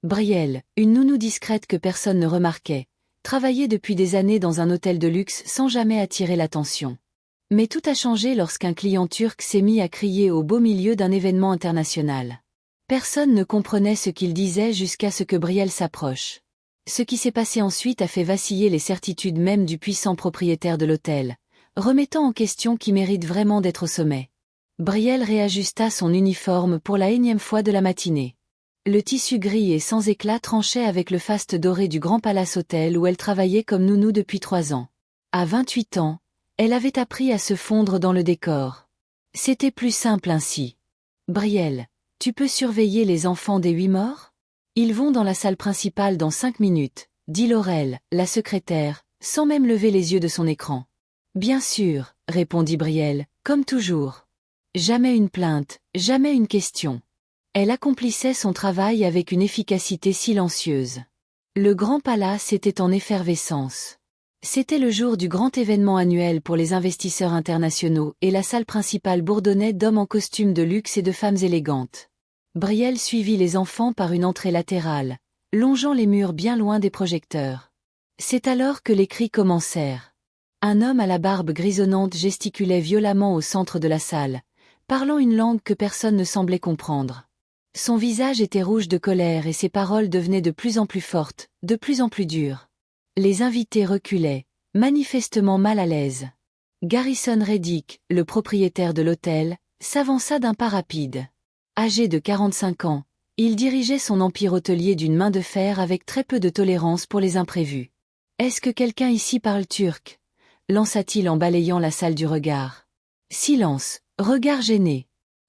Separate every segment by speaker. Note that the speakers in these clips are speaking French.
Speaker 1: Brielle, une nounou discrète que personne ne remarquait, travaillait depuis des années dans un hôtel de luxe sans jamais attirer l'attention. Mais tout a changé lorsqu'un client turc s'est mis à crier au beau milieu d'un événement international. Personne ne comprenait ce qu'il disait jusqu'à ce que Brielle s'approche. Ce qui s'est passé ensuite a fait vaciller les certitudes même du puissant propriétaire de l'hôtel, remettant en question qui mérite vraiment d'être au sommet. Brielle réajusta son uniforme pour la énième fois de la matinée. Le tissu gris et sans éclat tranchait avec le faste doré du Grand Palace Hotel où elle travaillait comme nounou depuis 3 ans. À 28 ans, elle avait appris à se fondre dans le décor. C'était plus simple ainsi. Brielle, tu peux surveiller les enfants des 8 morts? Ils vont dans la salle principale dans 5 minutes, dit Laurel, la secrétaire, sans même lever les yeux de son écran. Bien sûr, répondit Brielle, comme toujours. Jamais une plainte, jamais une question. Elle accomplissait son travail avec une efficacité silencieuse. Le Grand Palace était en effervescence. C'était le jour du grand événement annuel pour les investisseurs internationaux et la salle principale bourdonnait d'hommes en costume de luxe et de femmes élégantes. Brielle suivit les enfants par une entrée latérale, longeant les murs bien loin des projecteurs. C'est alors que les cris commencèrent. Un homme à la barbe grisonnante gesticulait violemment au centre de la salle, parlant une langue que personne ne semblait comprendre. Son visage était rouge de colère et ses paroles devenaient de plus en plus fortes, de plus en plus dures. Les invités reculaient, manifestement mal à l'aise. Garrison Reddick, le propriétaire de l'hôtel, s'avança d'un pas rapide. Âgé de 45 ans, il dirigeait son empire hôtelier d'une main de fer avec très peu de tolérance pour les imprévus. « Est-ce que quelqu'un ici parle turc ?» lança-t-il en balayant la salle du regard. Silence, regard gêné.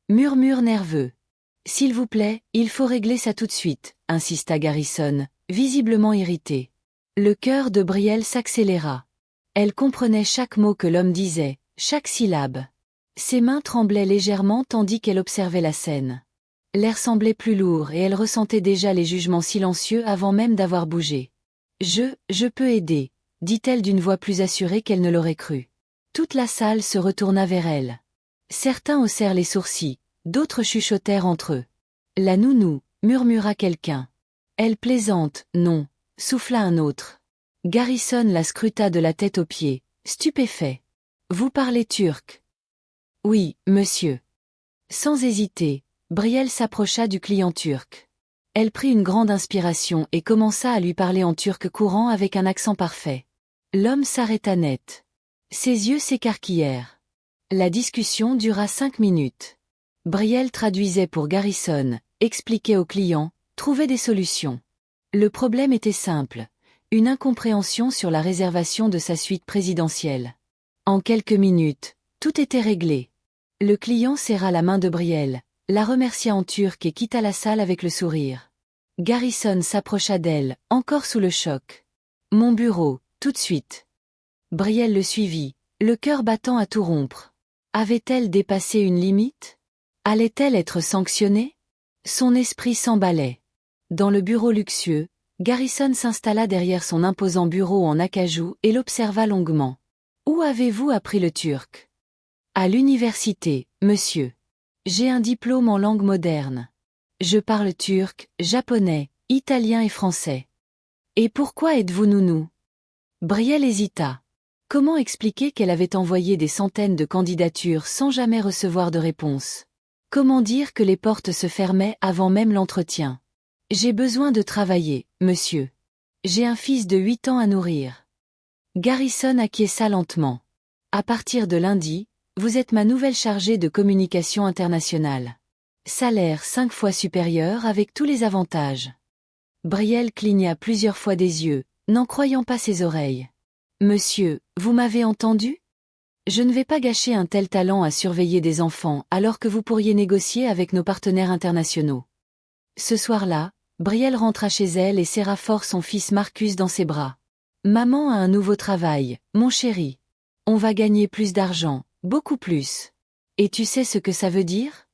Speaker 1: Murmure nerveux. « S'il vous plaît, il faut régler ça tout de suite », insista Garrison, visiblement irrité. Le cœur de Brielle s'accéléra. Elle comprenait chaque mot que l'homme disait, chaque syllabe. Ses mains tremblaient légèrement tandis qu'elle observait la scène. L'air semblait plus lourd et elle ressentait déjà les jugements silencieux avant même d'avoir bougé. « Je peux aider », dit-elle d'une voix plus assurée qu'elle ne l'aurait cru. Toute la salle se retourna vers elle. Certains haussèrent les sourcils, d'autres chuchotèrent entre eux. « La nounou », murmura quelqu'un. « Elle plaisante, non », souffla un autre. Garrison la scruta de la tête aux pieds, stupéfait. « Vous parlez turc ?»« Oui, monsieur. » Sans hésiter, Brielle s'approcha du client turc. Elle prit une grande inspiration et commença à lui parler en turc courant avec un accent parfait. L'homme s'arrêta net. Ses yeux s'écarquillèrent. La discussion dura 5 minutes. Brielle traduisait pour Garrison, expliquait au client, trouvait des solutions. Le problème était simple, une incompréhension sur la réservation de sa suite présidentielle. En quelques minutes, tout était réglé. Le client serra la main de Brielle, la remercia en turc et quitta la salle avec le sourire. Garrison s'approcha d'elle, encore sous le choc. « Mon bureau, tout de suite. » Brielle le suivit, le cœur battant à tout rompre. Avait-elle dépassé une limite? Allait-elle être sanctionnée? Son esprit s'emballait. Dans le bureau luxueux, Garrison s'installa derrière son imposant bureau en acajou et l'observa longuement. « Où avez-vous appris le turc ?»« À l'université, monsieur. J'ai un diplôme en langue moderne. Je parle turc, japonais, italien et français. »« Et pourquoi êtes-vous nounou ?» Brielle hésita. Comment expliquer qu'elle avait envoyé des centaines de candidatures sans jamais recevoir de réponse? Comment dire que les portes se fermaient avant même l'entretien? « J'ai besoin de travailler, monsieur. J'ai un fils de 8 ans à nourrir. » Garrison acquiesça lentement. « À partir de lundi, vous êtes ma nouvelle chargée de communication internationale. Salaire 5 fois supérieur avec tous les avantages. » Brielle cligna plusieurs fois des yeux, n'en croyant pas ses oreilles. « Monsieur, vous m'avez entendu? Je ne vais pas gâcher un tel talent à surveiller des enfants alors que vous pourriez négocier avec nos partenaires internationaux. » Ce soir-là, Brielle rentra chez elle et serra fort son fils Marcus dans ses bras. « Maman a un nouveau travail, mon chéri. On va gagner plus d'argent, beaucoup plus. Et tu sais ce que ça veut dire? »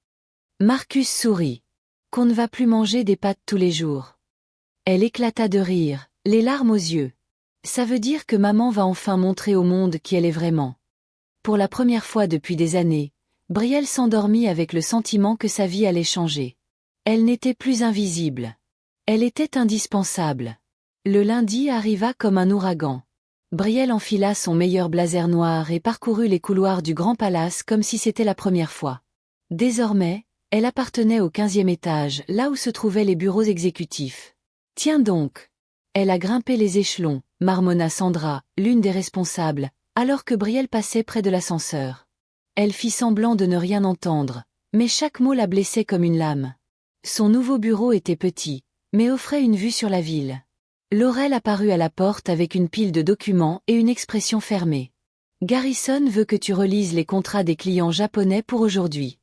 Speaker 1: Marcus sourit. « Qu'on ne va plus manger des pâtes tous les jours. » Elle éclata de rire, les larmes aux yeux. « Ça veut dire que maman va enfin montrer au monde qui elle est vraiment. » Pour la première fois depuis des années, Brielle s'endormit avec le sentiment que sa vie allait changer. Elle n'était plus invisible. Elle était indispensable. Le lundi arriva comme un ouragan. Brielle enfila son meilleur blazer noir et parcourut les couloirs du Grand Palace comme si c'était la première fois. Désormais, elle appartenait au 15e étage, là où se trouvaient les bureaux exécutifs. Tiens donc! Elle a grimpé les échelons, marmonna Sandra, l'une des responsables, alors que Brielle passait près de l'ascenseur. Elle fit semblant de ne rien entendre, mais chaque mot la blessait comme une lame. Son nouveau bureau était petit, mais offrait une vue sur la ville. Laurel apparut à la porte avec une pile de documents et une expression fermée. « Garrison veut que tu relises les contrats des clients japonais pour aujourd'hui. »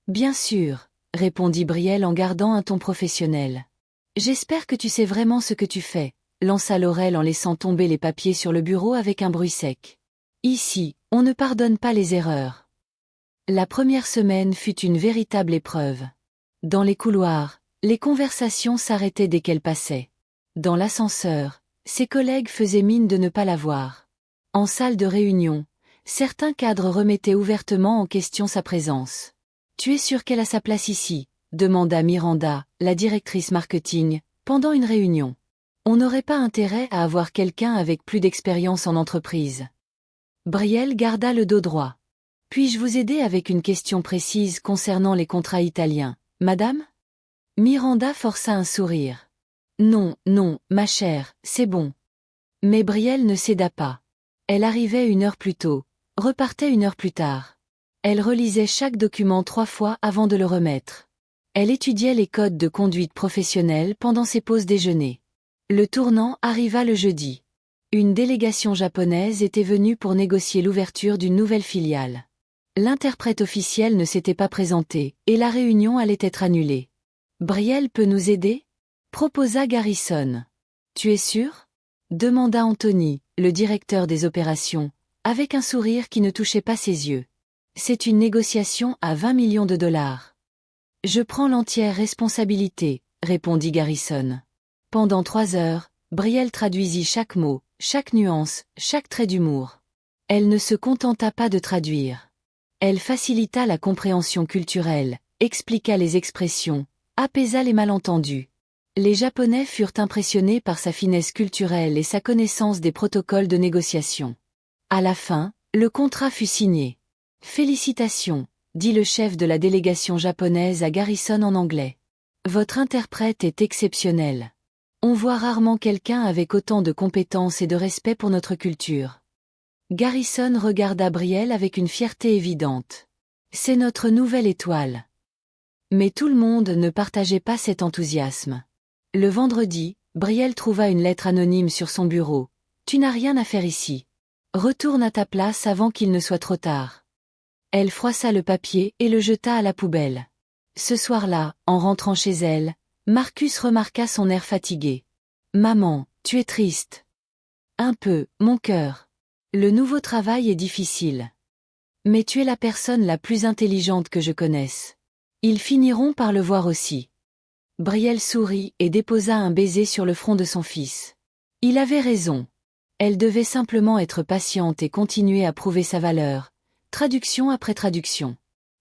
Speaker 1: « Bien sûr, » répondit Brielle en gardant un ton professionnel. « J'espère que tu sais vraiment ce que tu fais, » lança Laurel en laissant tomber les papiers sur le bureau avec un bruit sec. « Ici, on ne pardonne pas les erreurs. » La première semaine fut une véritable épreuve. Dans les couloirs, les conversations s'arrêtaient dès qu'elle passait. Dans l'ascenseur, ses collègues faisaient mine de ne pas la voir. En salle de réunion, certains cadres remettaient ouvertement en question sa présence. « Tu es sûr qu'elle a sa place ici ?» demanda Miranda, la directrice marketing, pendant une réunion. « On n'aurait pas intérêt à avoir quelqu'un avec plus d'expérience en entreprise. » Brielle garda le dos droit. « Puis-je vous aider avec une question précise concernant les contrats italiens, madame ?» Miranda força un sourire. « Non, non, ma chère, c'est bon. » Mais Brielle ne céda pas. Elle arrivait 1 heure plus tôt, repartait 1 heure plus tard. Elle relisait chaque document 3 fois avant de le remettre. Elle étudiait les codes de conduite professionnelle pendant ses pauses déjeuner. Le tournant arriva le jeudi. Une délégation japonaise était venue pour négocier l'ouverture d'une nouvelle filiale. L'interprète officiel ne s'était pas présenté, et la réunion allait être annulée. « Brielle peut nous aider ?» proposa Garrison. « Tu es sûr ?» demanda Anthony, le directeur des opérations, avec un sourire qui ne touchait pas ses yeux. « C'est une négociation à 20 millions de dollars. »« Je prends l'entière responsabilité, » répondit Garrison. Pendant 3 heures, Brielle traduisit chaque mot, chaque nuance, chaque trait d'humour. Elle ne se contenta pas de traduire. Elle facilita la compréhension culturelle, expliqua les expressions, apaisa les malentendus. Les Japonais furent impressionnés par sa finesse culturelle et sa connaissance des protocoles de négociation. À la fin, le contrat fut signé. « Félicitations », dit le chef de la délégation japonaise à Garrison en anglais. « Votre interprète est exceptionnel. On voit rarement quelqu'un avec autant de compétences et de respect pour notre culture. » Garrison regarda Brielle avec une fierté évidente. « C'est notre nouvelle étoile. » Mais tout le monde ne partageait pas cet enthousiasme. Le vendredi, Brielle trouva une lettre anonyme sur son bureau. « Tu n'as rien à faire ici. Retourne à ta place avant qu'il ne soit trop tard. » Elle froissa le papier et le jeta à la poubelle. Ce soir-là, en rentrant chez elle, Marcus remarqua son air fatigué. « Maman, tu es triste. »« Un peu, mon cœur. Le nouveau travail est difficile. Mais tu es la personne la plus intelligente que je connaisse. Ils finiront par le voir aussi. » Brielle sourit et déposa un baiser sur le front de son fils. Il avait raison. Elle devait simplement être patiente et continuer à prouver sa valeur. Traduction après traduction.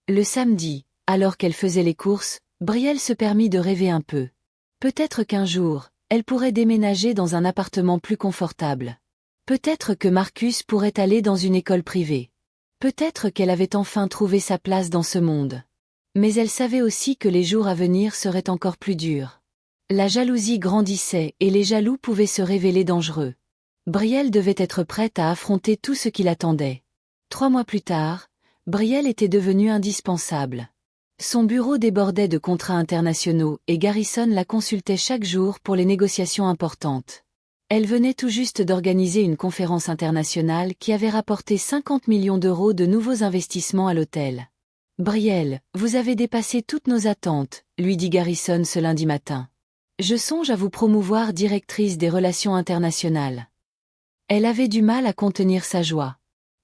Speaker 1: Le samedi, alors qu'elle faisait les courses, Brielle se permit de rêver un peu. Peut-être qu'un jour, elle pourrait déménager dans un appartement plus confortable. Peut-être que Marcus pourrait aller dans une école privée. Peut-être qu'elle avait enfin trouvé sa place dans ce monde. Mais elle savait aussi que les jours à venir seraient encore plus durs. La jalousie grandissait et les jaloux pouvaient se révéler dangereux. Brielle devait être prête à affronter tout ce qui l'attendait. 3 mois plus tard, Brielle était devenue indispensable. Son bureau débordait de contrats internationaux et Garrison la consultait chaque jour pour les négociations importantes. Elle venait tout juste d'organiser une conférence internationale qui avait rapporté 50 millions d'euros de nouveaux investissements à l'hôtel. « Brielle, vous avez dépassé toutes nos attentes », lui dit Garrison ce lundi matin. « Je songe à vous promouvoir directrice des relations internationales. » Elle avait du mal à contenir sa joie.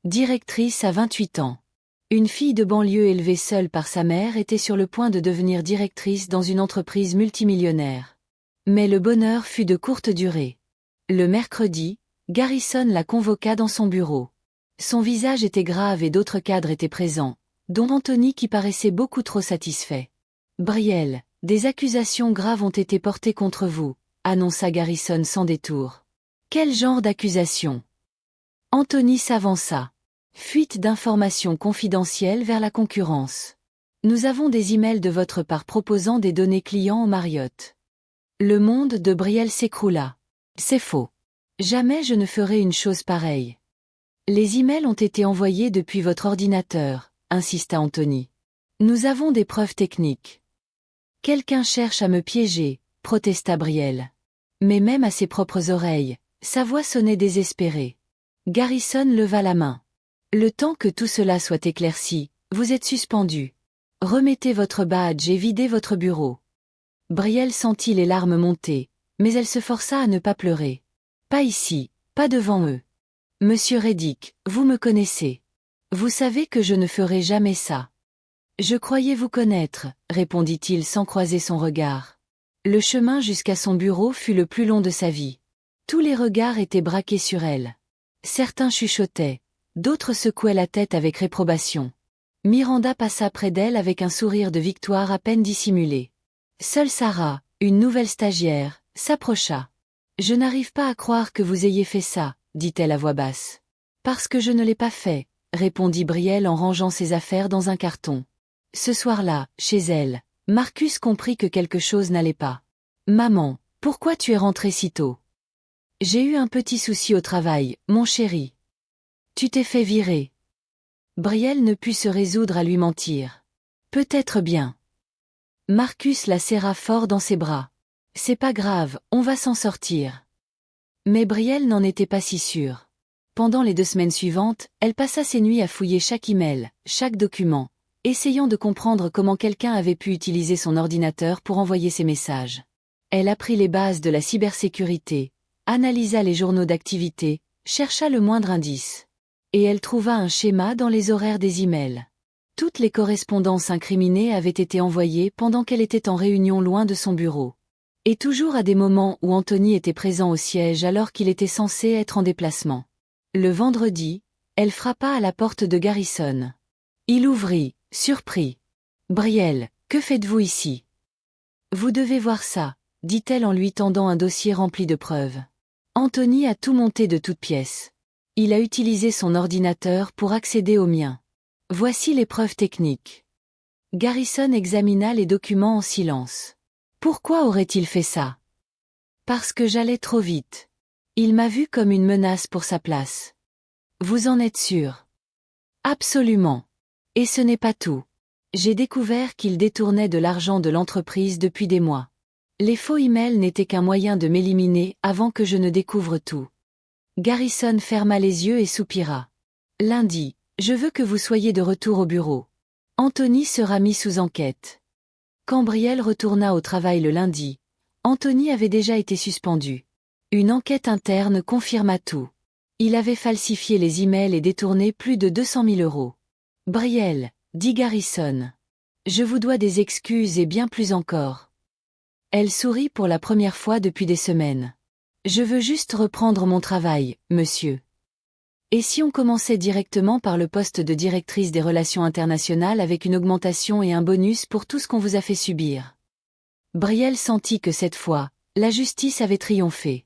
Speaker 1: Directrice à 28 ans. Une fille de banlieue élevée seule par sa mère était sur le point de devenir directrice dans une entreprise multimillionnaire. Mais le bonheur fut de courte durée. Le mercredi, Garrison la convoqua dans son bureau. Son visage était grave et d'autres cadres étaient présents, dont Anthony qui paraissait beaucoup trop satisfait. « Brielle, Des accusations graves ont été portées contre vous, annonça Garrison sans détour. Quel genre d'accusations? Anthony s'avança. Fuite d'informations confidentielles vers la concurrence. Nous avons des emails de votre part proposant des données clients au Marriott. Le monde de Brielle s'écroula. C'est faux. Jamais je ne ferai une chose pareille. Les emails ont été envoyés depuis votre ordinateur, insista Anthony. Nous avons des preuves techniques. Quelqu'un cherche à me piéger, protesta Brielle. Mais même à ses propres oreilles, sa voix sonnait désespérée. Garrison leva la main. Le temps que tout cela soit éclairci, vous êtes suspendu. Remettez votre badge et videz votre bureau. Brielle sentit les larmes monter, mais elle se força à ne pas pleurer. Pas ici, pas devant eux. Monsieur Reddick, vous me connaissez. Vous savez que je ne ferai jamais ça. Je croyais vous connaître, répondit-il sans croiser son regard. Le chemin jusqu'à son bureau fut le plus long de sa vie. Tous les regards étaient braqués sur elle. Certains chuchotaient, d'autres secouaient la tête avec réprobation. Miranda passa près d'elle avec un sourire de victoire à peine dissimulé. Seule Sarah, une nouvelle stagiaire, s'approcha. « Je n'arrive pas à croire que vous ayez fait ça, » dit-elle à voix basse. « Parce que je ne l'ai pas fait, » répondit Brielle en rangeant ses affaires dans un carton. Ce soir-là, chez elle, Marcus comprit que quelque chose n'allait pas. « Maman, pourquoi tu es rentrée si tôt? »« J'ai eu un petit souci au travail, mon chéri. »« Tu t'es fait virer. » Brielle ne put se résoudre à lui mentir. « Peut-être bien. » Marcus la serra fort dans ses bras. « C'est pas grave, on va s'en sortir. » Mais Brielle n'en était pas si sûre. Pendant les 2 semaines suivantes, elle passa ses nuits à fouiller chaque email, chaque document, essayant de comprendre comment quelqu'un avait pu utiliser son ordinateur pour envoyer ses messages. Elle apprit les bases de la cybersécurité, analysa les journaux d'activité, chercha le moindre indice. Et elle trouva un schéma dans les horaires des emails. Toutes les correspondances incriminées avaient été envoyées pendant qu'elle était en réunion loin de son bureau. Et toujours à des moments où Anthony était présent au siège alors qu'il était censé être en déplacement. Le vendredi, elle frappa à la porte de Garrison. Il ouvrit, surpris. « Brielle, que faites-vous ici? »« Vous devez voir ça, » dit-elle en lui tendant un dossier rempli de preuves. Anthony a tout monté de toutes pièces. Il a utilisé son ordinateur pour accéder au mien. Voici les preuves techniques. Garrison examina les documents en silence. Pourquoi aurait-il fait ça? Parce que j'allais trop vite. Il m'a vu comme une menace pour sa place. Vous en êtes sûr? Absolument. Et ce n'est pas tout. J'ai découvert qu'il détournait de l'argent de l'entreprise depuis des mois. Les faux emails n'étaient qu'un moyen de m'éliminer avant que je ne découvre tout. Garrison ferma les yeux et soupira. Lundi, je veux que vous soyez de retour au bureau. Anthony sera mis sous enquête. Quand Brielle retourna au travail le lundi, Anthony avait déjà été suspendu. Une enquête interne confirma tout. Il avait falsifié les emails et détourné plus de 200 000 euros. Brielle, dit Garrison. Je vous dois des excuses et bien plus encore. Elle sourit pour la première fois depuis des semaines. Je veux juste reprendre mon travail, monsieur. Et si on commençait directement par le poste de directrice des relations internationales avec une augmentation et un bonus pour tout ce qu'on vous a fait subir? Brielle sentit que cette fois, la justice avait triomphé.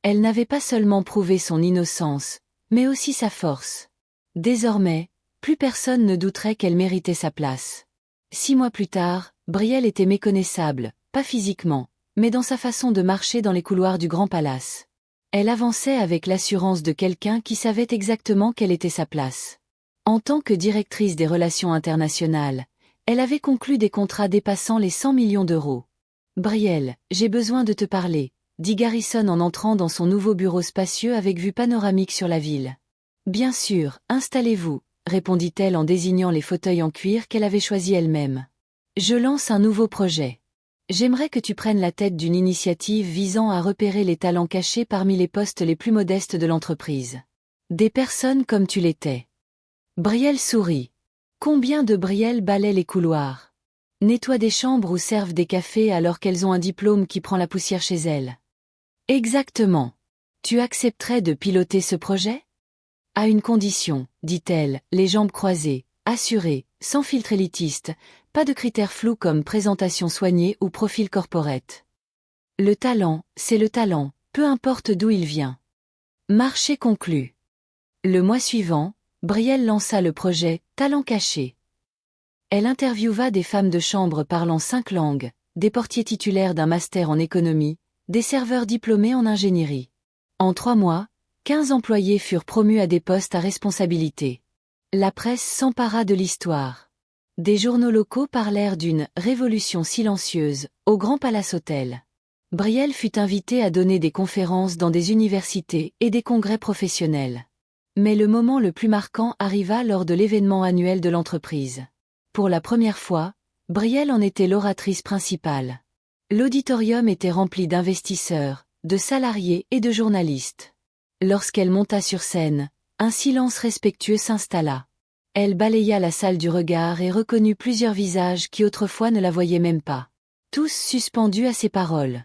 Speaker 1: Elle n'avait pas seulement prouvé son innocence, mais aussi sa force. Désormais, plus personne ne douterait qu'elle méritait sa place. 6 mois plus tard, Brielle était méconnaissable, pas physiquement, mais dans sa façon de marcher dans les couloirs du Grand Palace. Elle avançait avec l'assurance de quelqu'un qui savait exactement quelle était sa place. En tant que directrice des relations internationales, elle avait conclu des contrats dépassant les 100 millions d'euros. « Brielle, j'ai besoin de te parler », dit Garrison en entrant dans son nouveau bureau spacieux avec vue panoramique sur la ville. « Bien sûr, installez-vous », répondit-elle en désignant les fauteuils en cuir qu'elle avait choisis elle-même. « Je lance un nouveau projet. J'aimerais que tu prennes la tête d'une initiative visant à repérer les talents cachés parmi les postes les plus modestes de l'entreprise. Des personnes comme tu l'étais. » Brielle sourit. Combien de Brielle balaient les couloirs? Nettoient des chambres ou servent des cafés alors qu'elles ont un diplôme qui prend la poussière chez elles? Exactement. Tu accepterais de piloter ce projet? À une condition, dit-elle, les jambes croisées, assurée, sans filtre élitiste, pas de critères flous comme présentation soignée ou profil corporate. Le talent, c'est le talent, peu importe d'où il vient. Marché conclu. Le mois suivant, Brielle lança le projet « Talent caché ». Elle interviewa des femmes de chambre parlant 5 langues, des portiers titulaires d'un master en économie, des serveurs diplômés en ingénierie. En 3 mois, 15 employés furent promus à des postes à responsabilité. La presse s'empara de l'histoire. Des journaux locaux parlèrent d'une « révolution silencieuse » au Grand Palace Hotel. Brielle fut invitée à donner des conférences dans des universités et des congrès professionnels. Mais le moment le plus marquant arriva lors de l'événement annuel de l'entreprise. Pour la première fois, Brielle en était l'oratrice principale. L'auditorium était rempli d'investisseurs, de salariés et de journalistes. Lorsqu'elle monta sur scène, un silence respectueux s'installa. Elle balaya la salle du regard et reconnut plusieurs visages qui autrefois ne la voyaient même pas. Tous suspendus à ses paroles.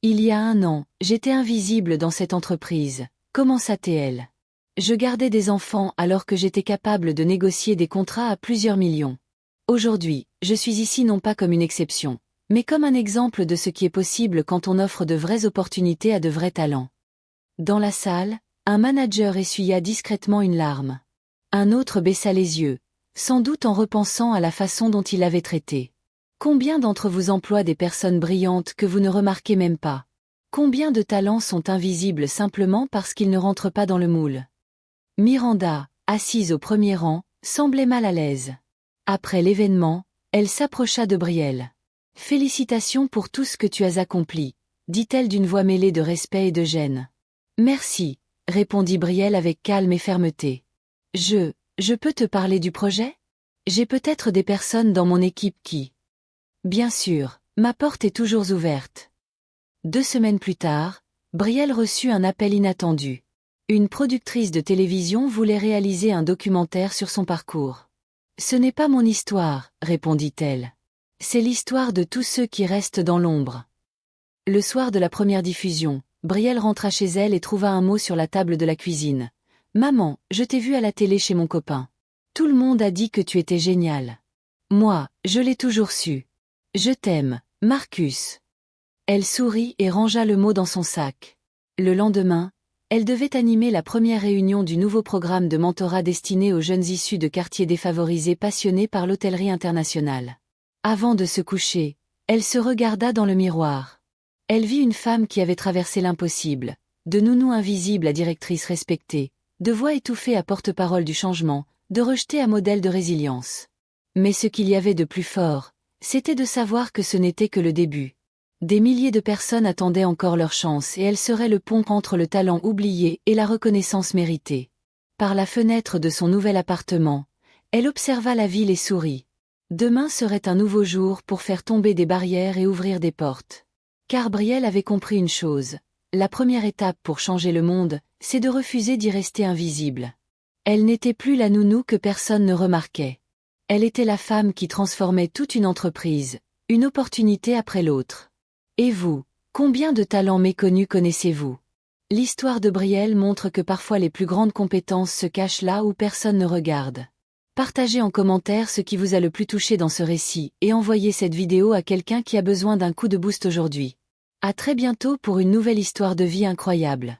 Speaker 1: Il y a 1 an, j'étais invisible dans cette entreprise, commença-t-elle. Je gardais des enfants alors que j'étais capable de négocier des contrats à plusieurs millions. Aujourd'hui, je suis ici non pas comme une exception, mais comme un exemple de ce qui est possible quand on offre de vraies opportunités à de vrais talents. Dans la salle, un manager essuya discrètement une larme. Un autre baissa les yeux, sans doute en repensant à la façon dont il l'avait traité. Combien d'entre vous emploient des personnes brillantes que vous ne remarquez même pas? Combien de talents sont invisibles simplement parce qu'ils ne rentrent pas dans le moule? Miranda, assise au premier rang, semblait mal à l'aise. Après l'événement, elle s'approcha de Brielle. « Félicitations pour tout ce que tu as accompli », dit-elle d'une voix mêlée de respect et de gêne. « Merci », répondit Brielle avec calme et fermeté. « Je peux te parler du projet? J'ai peut-être des personnes dans mon équipe qui... » Bien sûr, ma porte est toujours ouverte. 2 semaines plus tard, Brielle reçut un appel inattendu. Une productrice de télévision voulait réaliser un documentaire sur son parcours. « Ce n'est pas mon histoire, » répondit-elle. « C'est l'histoire de tous ceux qui restent dans l'ombre. » Le soir de la première diffusion, Brielle rentra chez elle et trouva un mot sur la table de la cuisine. « Maman, je t'ai vue à la télé chez mon copain. Tout le monde a dit que tu étais génial. Moi, je l'ai toujours su. Je t'aime, Marcus. » Elle sourit et rangea le mot dans son sac. Le lendemain, elle devait animer la première réunion du nouveau programme de mentorat destiné aux jeunes issus de quartiers défavorisés passionnés par l'hôtellerie internationale. Avant de se coucher, elle se regarda dans le miroir. Elle vit une femme qui avait traversé l'impossible, de nounou invisible à directrice respectée, de voix étouffée à porte-parole du changement, de rejetée à modèle de résilience. Mais ce qu'il y avait de plus fort, c'était de savoir que ce n'était que le début. Des milliers de personnes attendaient encore leur chance et elle serait le pont entre le talent oublié et la reconnaissance méritée. Par la fenêtre de son nouvel appartement, elle observa la ville et sourit. Demain serait un nouveau jour pour faire tomber des barrières et ouvrir des portes. Car Brielle avait compris une chose. La première étape pour changer le monde, c'est de refuser d'y rester invisible. Elle n'était plus la nounou que personne ne remarquait. Elle était la femme qui transformait toute une entreprise, une opportunité après l'autre. Et vous, combien de talents méconnus connaissez-vous? L'histoire de Brielle montre que parfois les plus grandes compétences se cachent là où personne ne regarde. Partagez en commentaire ce qui vous a le plus touché dans ce récit et envoyez cette vidéo à quelqu'un qui a besoin d'un coup de boost aujourd'hui. À très bientôt pour une nouvelle histoire de vie incroyable.